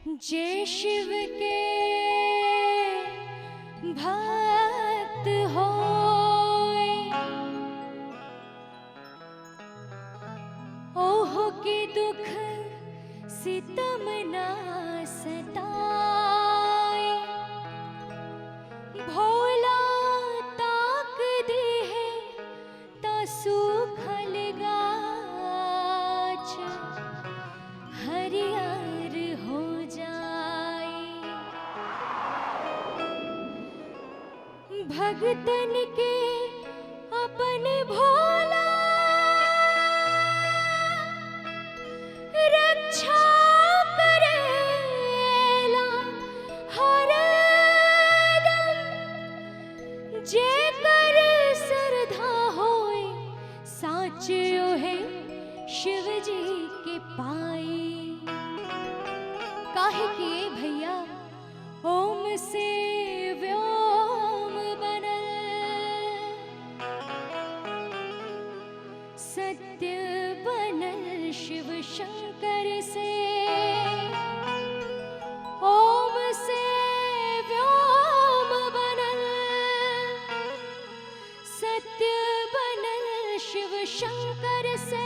जय शिव के भक्त होय, ओह के दुख सितम ना सताए। भोला ताक दे है ता सूखल गाछ हरियर हो जाए। भगतन के अपन भोला रक्षा करेला हरदम। जेकर श्रद्धा होए साचो है शिव जी के पाए। काहे किए भैया ओम से व्योम बनल, सत्य बनल शिव शंकर से। ओम से व्योम बनल, सत्य बनल शिव शंकर से।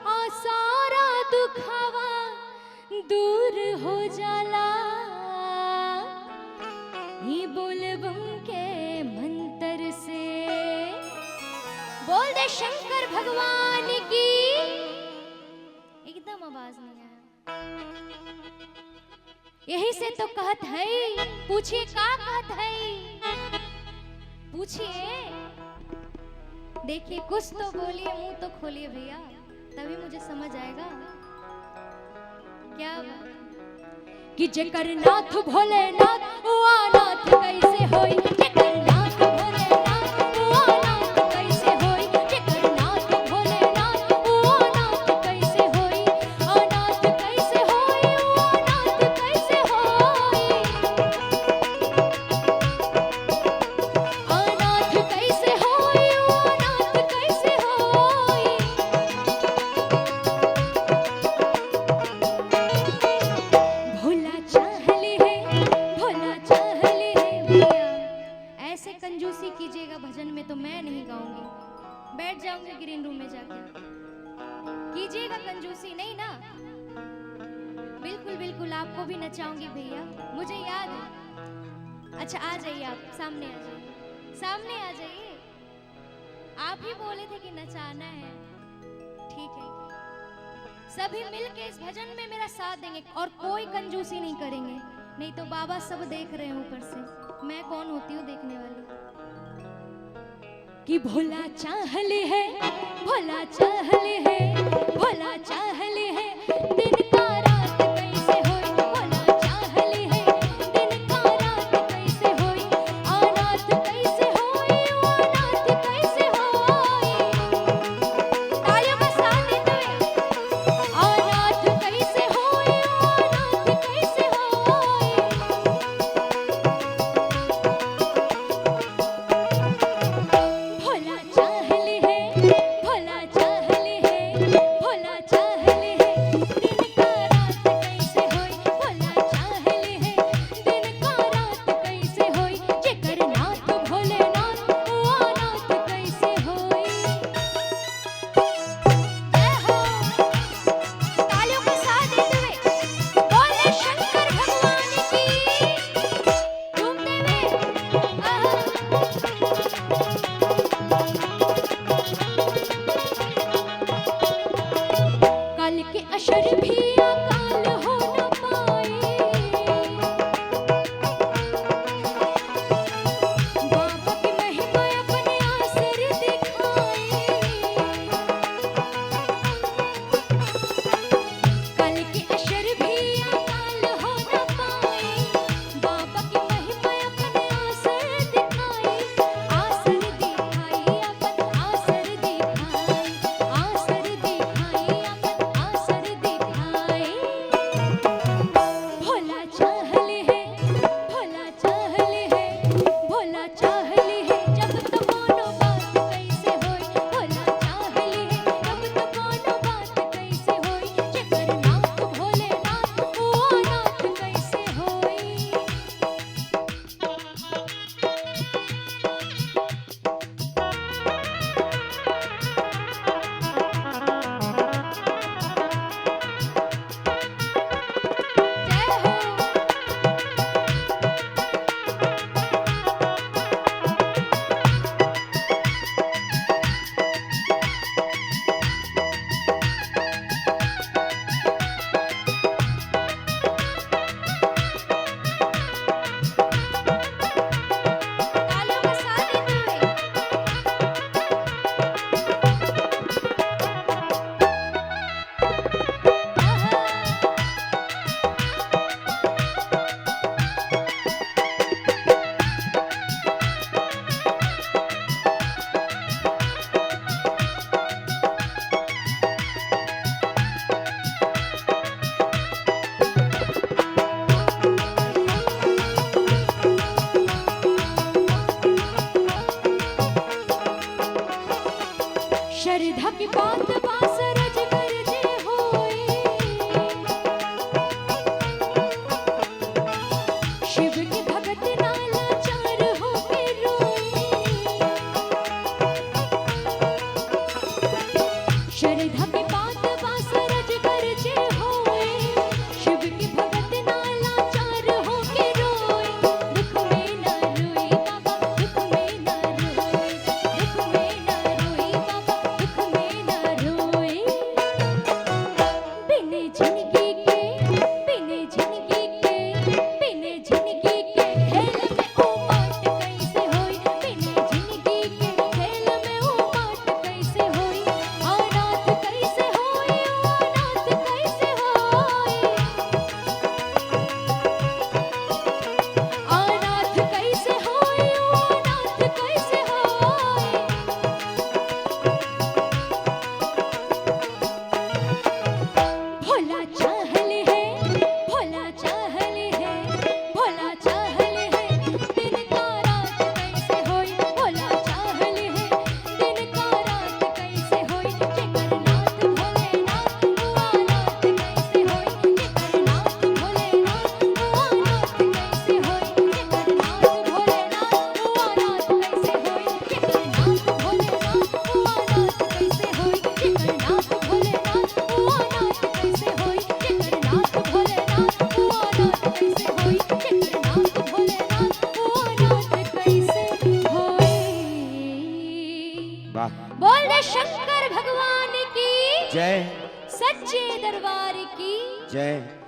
आ सारा दुखावा दूर हो जाला ये बोलबम के मंत्र से। बोल दे शंकर भगवान की। एकदम आवाज नहीं आया। यही से तो कहत है, पूछिए का कहत है, पूछिए। देखिए कुछ तो बोलिए, मुंह तो खोलिए भैया, तभी मुझे समझ आएगा क्या बात। कि जेकर नाथ भोलेनाथ ओ अनाथ कैसे होई। जेकर नाथ भोलेनाथ ओ अनाथ कैसे होई। जेकर नाथ भोलेनाथ ओ अनाथ कैसे होई। अनाथ कैसे होई, ओ अनाथ कैसे होई। अनाथ कैसे होई, ओ अनाथ कैसे होई। भोला चाहले है, भोला चाहले है भैया। ऐसे कंजूसी कीजिएगा भजन में तो मैं नहीं गाऊंगी, बैठ जाऊंगी ग्रीन रूम में जाके। कीजिएगा कंजूसी नहीं ना। बिल्कुल बिल्कुल आपको भी नचाऊंगी भैया, मुझे याद है। अच्छा आ जाइए, आप सामने आ जाइए, सामने आ जाइए। आप ही बोले थे कि नचाना है, ठीक है। सभी मिलके इस भजन में मेरा साथ देंगे और कोई कंजूसी नहीं करेंगे, नहीं तो बाबा सब देख रहे हैं ऊपर से। मैं कौन होती हूँ देखने वाली। कि भोला चाहले है, भोला चाहले है, भोला चाहले है। दिन का रात कैसे होई। भोला चाहले है, दिन का रात कैसे होई। अनाथ कैसे होई, ओ अनाथ कैसे होई। तालियों का साथ देते हुए। अनाथ कैसे होई, ओ अनाथ कैसे होई। भोला चाहले है, भोला चाहले है, भोला चाहले है। दिन का रात कैसे होई। भोला चाहले है, दिन का रात कैसे होई। जेकर नाथ भोलेनाथ ओ अनाथ कैसे होई। जय हो। तालियों के साथ देते हुए बोले शंकर भगवान की। घूमते हुए काल के अशर भी अकाल हो न पाए। बाबा की महिमा अपने आसर दिखाए। काल के अशर भी अकाल हो न पाए। बाबा की महिमा अपने आसर दिखाए। आसर दिखाई अपन आसर दिखाई। आसर दिखाई अपन आसर दिखाई। दरबार की जय।